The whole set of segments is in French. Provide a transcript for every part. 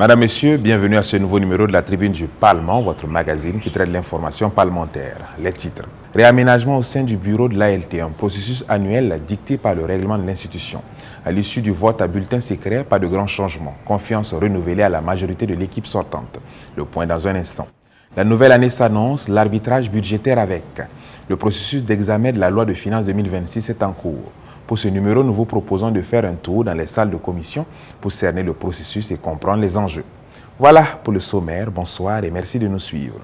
Madame, Messieurs, bienvenue à ce nouveau numéro de la Tribune du Parlement, votre magazine qui traite l'information parlementaire. Les titres. Réaménagement au sein du bureau de l'ALT, un processus annuel dicté par le règlement de l'institution. À l'issue du vote à bulletin secret, pas de grands changements. Confiance renouvelée à la majorité de l'équipe sortante. Le point dans un instant. La nouvelle année s'annonce, l'arbitrage budgétaire avec. Le processus d'examen de la loi de finances 2026 est en cours. Pour ce numéro, nous vous proposons de faire un tour dans les salles de commission pour cerner le processus et comprendre les enjeux. Voilà pour le sommaire. Bonsoir et merci de nous suivre.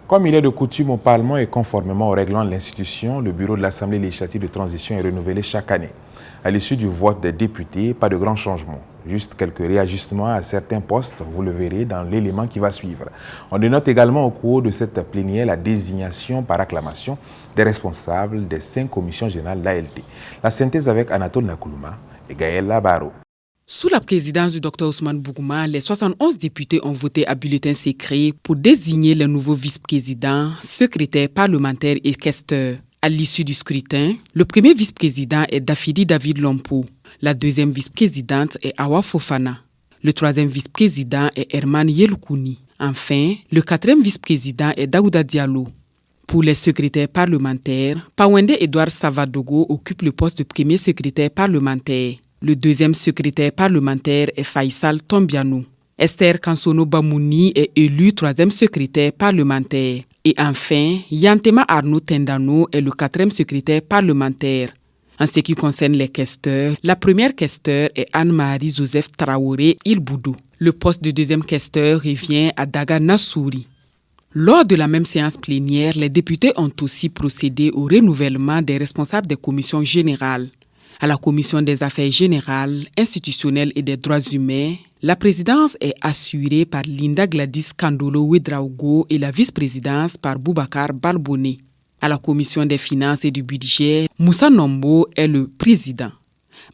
Comme il est de coutume au Parlement et conformément au règlement de l'institution, le bureau de l'Assemblée législative de transition est renouvelé chaque année. À l'issue du vote des députés, pas de grands changements. Juste quelques réajustements à certains postes, vous le verrez dans l'élément qui va suivre. On dénote également au cours de cette plénière la désignation par acclamation des responsables des 5 commissions générales de l'ALT. La synthèse avec Anatole Nakoulouma et Gaël Labaro. Sous la présidence du Dr Ousmane Bougouma, les 71 députés ont voté à bulletin secret pour désigner les nouveaux vice-présidents, secrétaires parlementaires et questeurs. À l'issue du scrutin, le premier vice-président est Dafidi David Lompo. La deuxième vice-présidente est Awa Fofana. Le troisième vice-président est Herman Yeloukouni. Enfin, le quatrième vice-président est Daouda Diallo. Pour les secrétaires parlementaires, Pawende Edouard Savadogo occupe le poste de premier secrétaire parlementaire. Le deuxième secrétaire parlementaire est Faisal Tombiano. Esther Kansono Bamouni est élue troisième secrétaire parlementaire. Et enfin, Yantema Arnaud Tendano est le quatrième secrétaire parlementaire. En ce qui concerne les questeurs, la première questeur est Anne-Marie Joseph Traoré Ilboudou. Le poste de deuxième questeur revient à Daga Nassouri. Lors de la même séance plénière, les députés ont aussi procédé au renouvellement des responsables des commissions générales. À la commission des affaires générales, institutionnelles et des droits humains, la présidence est assurée par Linda Gladys Kandolo Ouedraogo et la vice-présidence par Boubacar Balboné. À la commission des finances et du budget, Moussa Nombo est le président.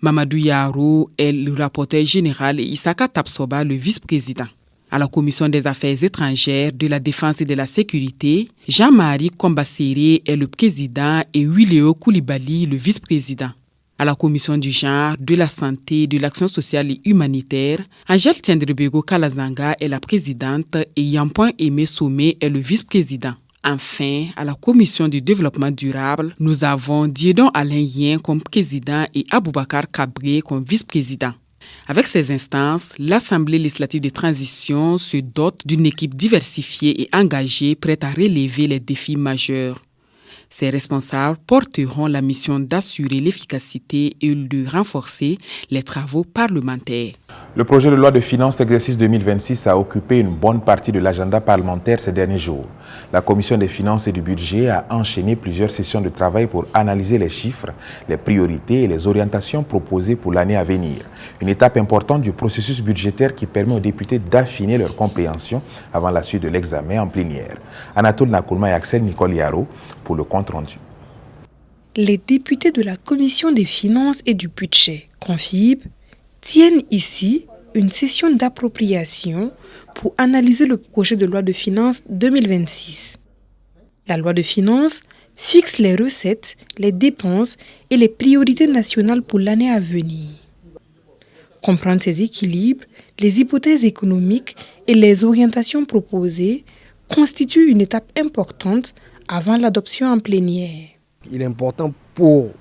Mamadou Yaro est le rapporteur général et Issaka Tapsoba le vice-président. À la commission des affaires étrangères, de la défense et de la sécurité, Jean-Marie Kombasséré est le président et Wileo Koulibaly le vice-président. À la commission du genre, de la santé, de l'action sociale et humanitaire, Angèle Tiendrebego Kalazanga est la présidente et Yampoin Aimé Somé est le vice-président. Enfin, à la commission du développement durable, nous avons Diedon Alain Yen comme président et Aboubakar Kabré comme vice-président. Avec ces instances, l'Assemblée législative de transition se dote d'une équipe diversifiée et engagée prête à relever les défis majeurs. Ces responsables porteront la mission d'assurer l'efficacité et de renforcer les travaux parlementaires. Le projet de loi de finances exercice 2026 a occupé une bonne partie de l'agenda parlementaire ces derniers jours. La commission des finances et du budget a enchaîné plusieurs sessions de travail pour analyser les chiffres, les priorités et les orientations proposées pour l'année à venir. Une étape importante du processus budgétaire qui permet aux députés d'affiner leur compréhension avant la suite de l'examen en plénière. Anatole Nakoulouma et Axel Nicole Yaro pour le compte rendu. Les députés de la commission des finances et du budget, CONFIB, tiennent ici une session d'appropriation pour analyser le projet de loi de finances 2026. La loi de finances fixe les recettes, les dépenses et les priorités nationales pour l'année à venir. Comprendre ces équilibres, les hypothèses économiques et les orientations proposées constituent une étape importante avant l'adoption en plénière. Il est important pour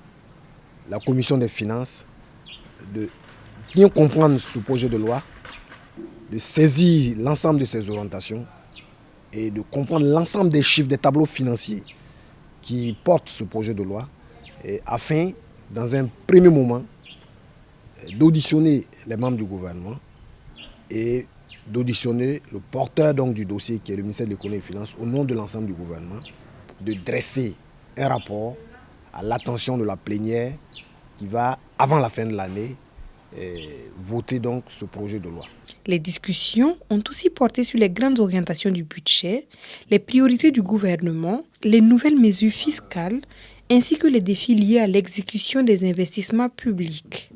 la commission des finances de bien comprendre ce projet de loi, de saisir l'ensemble de ses orientations et de comprendre l'ensemble des chiffres, des tableaux financiers qui portent ce projet de loi, afin, dans un premier moment, d'auditionner les membres du gouvernement et d'auditionner le porteur donc, du dossier qui est le ministère de l'économie et des finances au nom de l'ensemble du gouvernement, de dresser un rapport à l'attention de la plénière qui va, avant la fin de l'année, voter donc ce projet de loi. Les discussions ont aussi porté sur les grandes orientations du budget, les priorités du gouvernement, les nouvelles mesures fiscales, ainsi que les défis liés à l'exécution des investissements publics.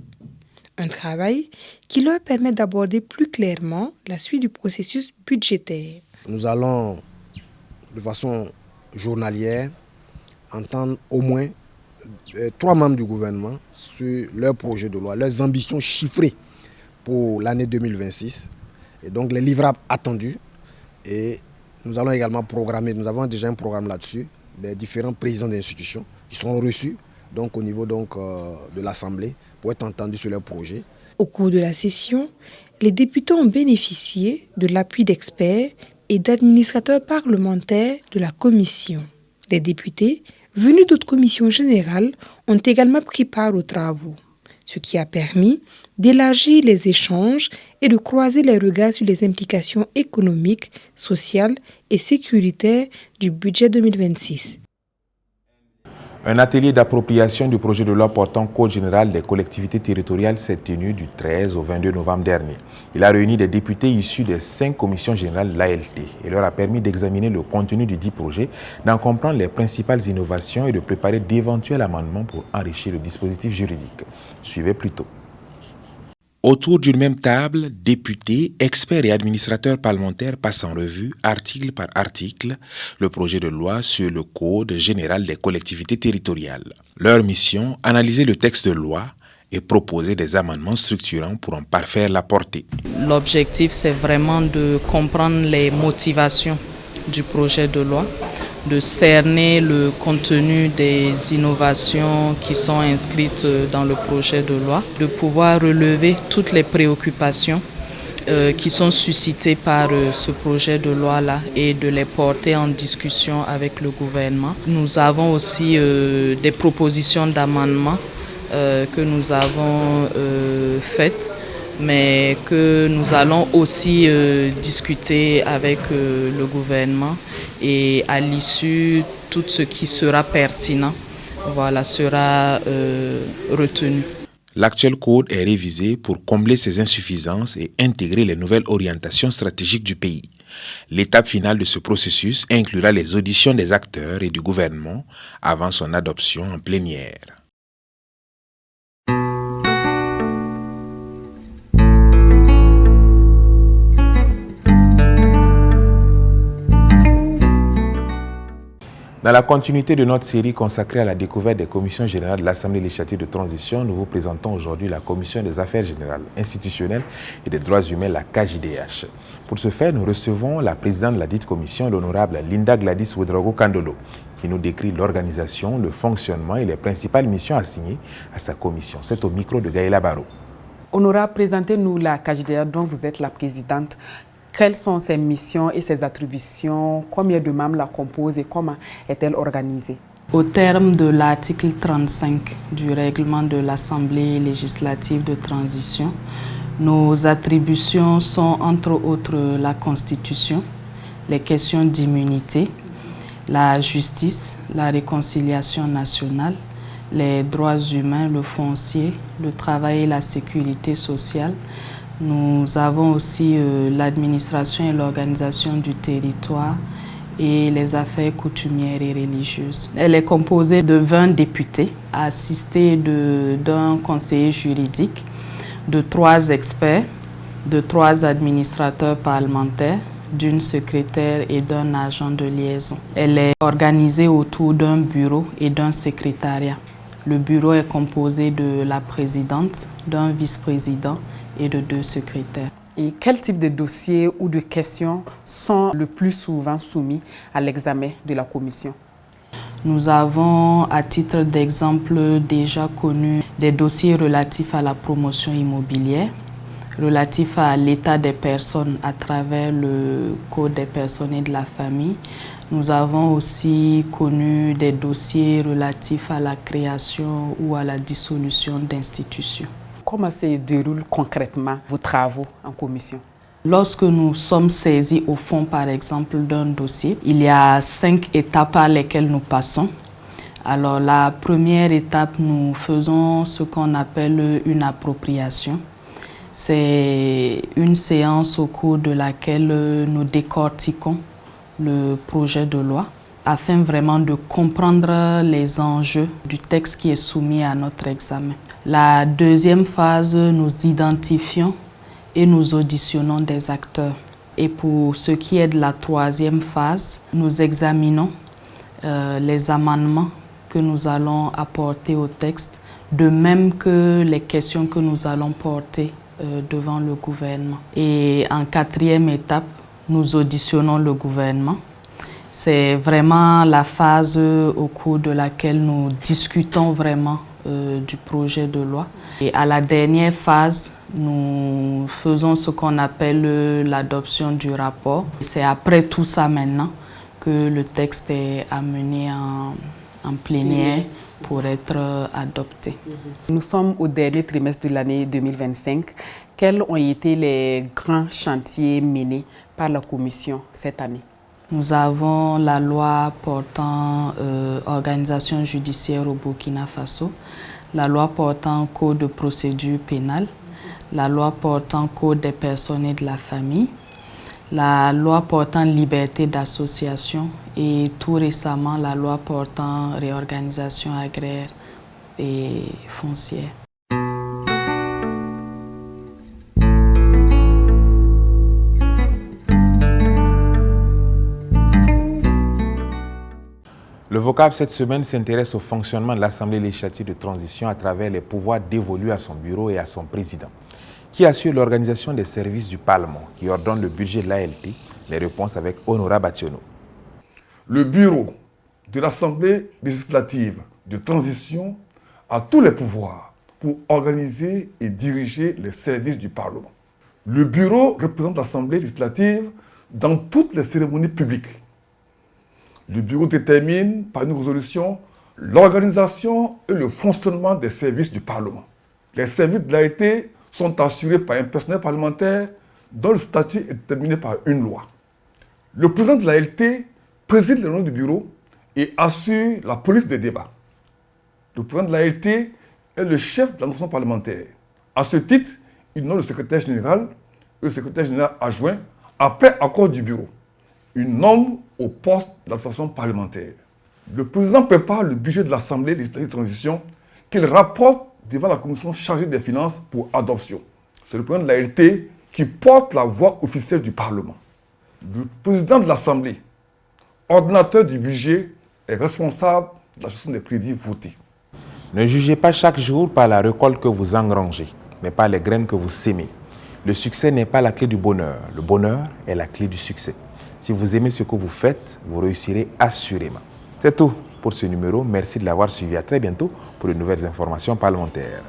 Un travail qui leur permet d'aborder plus clairement la suite du processus budgétaire. Nous allons, de façon journalière, entendre au moins 3 membres du gouvernement sur leur projet de loi, leurs ambitions chiffrées pour l'année 2026, et donc les livrables attendus. Et nous allons également programmer, nous avons déjà un programme là-dessus, les différents présidents d'institutions qui sont reçus donc, au niveau de l'Assemblée pour être entendus sur leurs projets. Au cours de la session, les députés ont bénéficié de l'appui d'experts et d'administrateurs parlementaires de la commission. Les députés venus d'autres commissions générales ont également pris part aux travaux, ce qui a permis d'élargir les échanges et de croiser les regards sur les implications économiques, sociales et sécuritaires du budget 2026. Un atelier d'appropriation du projet de loi portant Code général des collectivités territoriales s'est tenu du 13 au 22 novembre dernier. Il a réuni des députés issus des 5 commissions générales de l'ALT et leur a permis d'examiner le contenu du dit projet, d'en comprendre les principales innovations et de préparer d'éventuels amendements pour enrichir le dispositif juridique. Suivez plutôt. Autour d'une même table, députés, experts et administrateurs parlementaires passent en revue, article par article, le projet de loi sur le Code général des collectivités territoriales. Leur mission, analyser le texte de loi et proposer des amendements structurants pour en parfaire la portée. L'objectif, c'est vraiment de comprendre les motivations du projet de loi, de cerner le contenu des innovations qui sont inscrites dans le projet de loi, de pouvoir relever toutes les préoccupations qui sont suscitées par ce projet de loi-là et de les porter en discussion avec le gouvernement. Nous avons aussi des propositions d'amendement que nous avons faites, mais que nous allons aussi discuter avec le gouvernement et à l'issue, tout ce qui sera pertinent sera retenu. L'actuel code est révisé pour combler ses insuffisances et intégrer les nouvelles orientations stratégiques du pays. L'étape finale de ce processus inclura les auditions des acteurs et du gouvernement avant son adoption en plénière. Dans la continuité de notre série consacrée à la découverte des commissions générales de l'Assemblée législative de transition, nous vous présentons aujourd'hui la Commission des affaires générales, institutionnelles et des droits humains, la KJDH. Pour ce faire, nous recevons la présidente de la dite commission, l'honorable Linda Gladys Ouedraogo Kandolo, qui nous décrit l'organisation, le fonctionnement et les principales missions assignées à sa commission. C'est au micro de Gaëla Barro. Honorable, présentez-nous la KJDH dont vous êtes la présidente. Quelles sont ses missions et ses attributions? Combien de membres la composent et comment est-elle organisée? Au terme de l'article 35 du règlement de l'Assemblée législative de transition, nos attributions sont entre autres la Constitution, les questions d'immunité, la justice, la réconciliation nationale, les droits humains, le foncier, le travail et la sécurité sociale. Nous avons aussi l'administration et l'organisation du territoire et les affaires coutumières et religieuses. Elle est composée de 20 députés, assistés d'un conseiller juridique, de 3 experts, de 3 administrateurs parlementaires, d'une secrétaire et d'un agent de liaison. Elle est organisée autour d'un bureau et d'un secrétariat. Le bureau est composé de la présidente, d'un vice-président et de 2 secrétaires. Et quel type de dossiers ou de questions sont le plus souvent soumis à l'examen de la commission? Nous avons, à titre d'exemple, déjà connu des dossiers relatifs à la promotion immobilière, relatifs à l'état des personnes à travers le Code des personnes et de la famille. Nous avons aussi connu des dossiers relatifs à la création ou à la dissolution d'institutions. Comment se déroulent concrètement vos travaux en commission? Lorsque nous sommes saisis au fond, par exemple, d'un dossier, il y a 5 étapes par lesquelles nous passons. Alors, la première étape, nous faisons ce qu'on appelle une appropriation. C'est une séance au cours de laquelle nous décortiquons le projet de loi afin vraiment de comprendre les enjeux du texte qui est soumis à notre examen. La deuxième phase, nous identifions et nous auditionnons des acteurs. Et pour ce qui est de la troisième phase, nous examinons les amendements que nous allons apporter au texte, de même que les questions que nous allons porter devant le gouvernement. Et en quatrième étape, nous auditionnons le gouvernement. C'est vraiment la phase au cours de laquelle nous discutons vraiment du projet de loi. Et à la dernière phase, nous faisons ce qu'on appelle l'adoption du rapport. C'est après tout ça maintenant que le texte est amené en plénière pour être adopté. Nous sommes au dernier trimestre de l'année 2025. Quels ont été les grands chantiers menés par la Commission cette année? Nous avons la loi portant organisation judiciaire au Burkina Faso, la loi portant code de procédure pénale, la loi portant code des personnes et de la famille, la loi portant liberté d'association et tout récemment la loi portant réorganisation agraire et foncière. Le vocable cette semaine s'intéresse au fonctionnement de l'Assemblée législative de transition à travers les pouvoirs dévolus à son bureau et à son président, qui assure l'organisation des services du Parlement, qui ordonne le budget de l'ALT. Les réponses avec Honora Bationo. Le bureau de l'Assemblée législative de transition a tous les pouvoirs pour organiser et diriger les services du Parlement. Le bureau représente l'Assemblée législative dans toutes les cérémonies publiques. Le bureau détermine par une résolution l'organisation et le fonctionnement des services du Parlement. Les services de l'ALT sont assurés par un personnel parlementaire dont le statut est déterminé par une loi. Le président de l'ALT préside les réunions du bureau et assure la police des débats. Le président de l'ALT est le chef de l'administration parlementaire. À ce titre, il nomme le secrétaire général et le secrétaire général adjoint après accord du bureau. Il nomme au poste de l'administration parlementaire. Le président prépare le budget de l'Assemblée législative de transition qu'il rapporte devant la commission chargée des finances pour adoption. C'est le président de l'ALT qui porte la voix officielle du Parlement. Le président de l'Assemblée, ordonnateur du budget, est responsable de la gestion des crédits votés. Ne jugez pas chaque jour par la récolte que vous engrangez, mais par les graines que vous sémez. Le succès n'est pas la clé du bonheur. Le bonheur est la clé du succès. Si vous aimez ce que vous faites, vous réussirez assurément. C'est tout pour ce numéro. Merci de l'avoir suivi. À très bientôt pour de nouvelles informations parlementaires.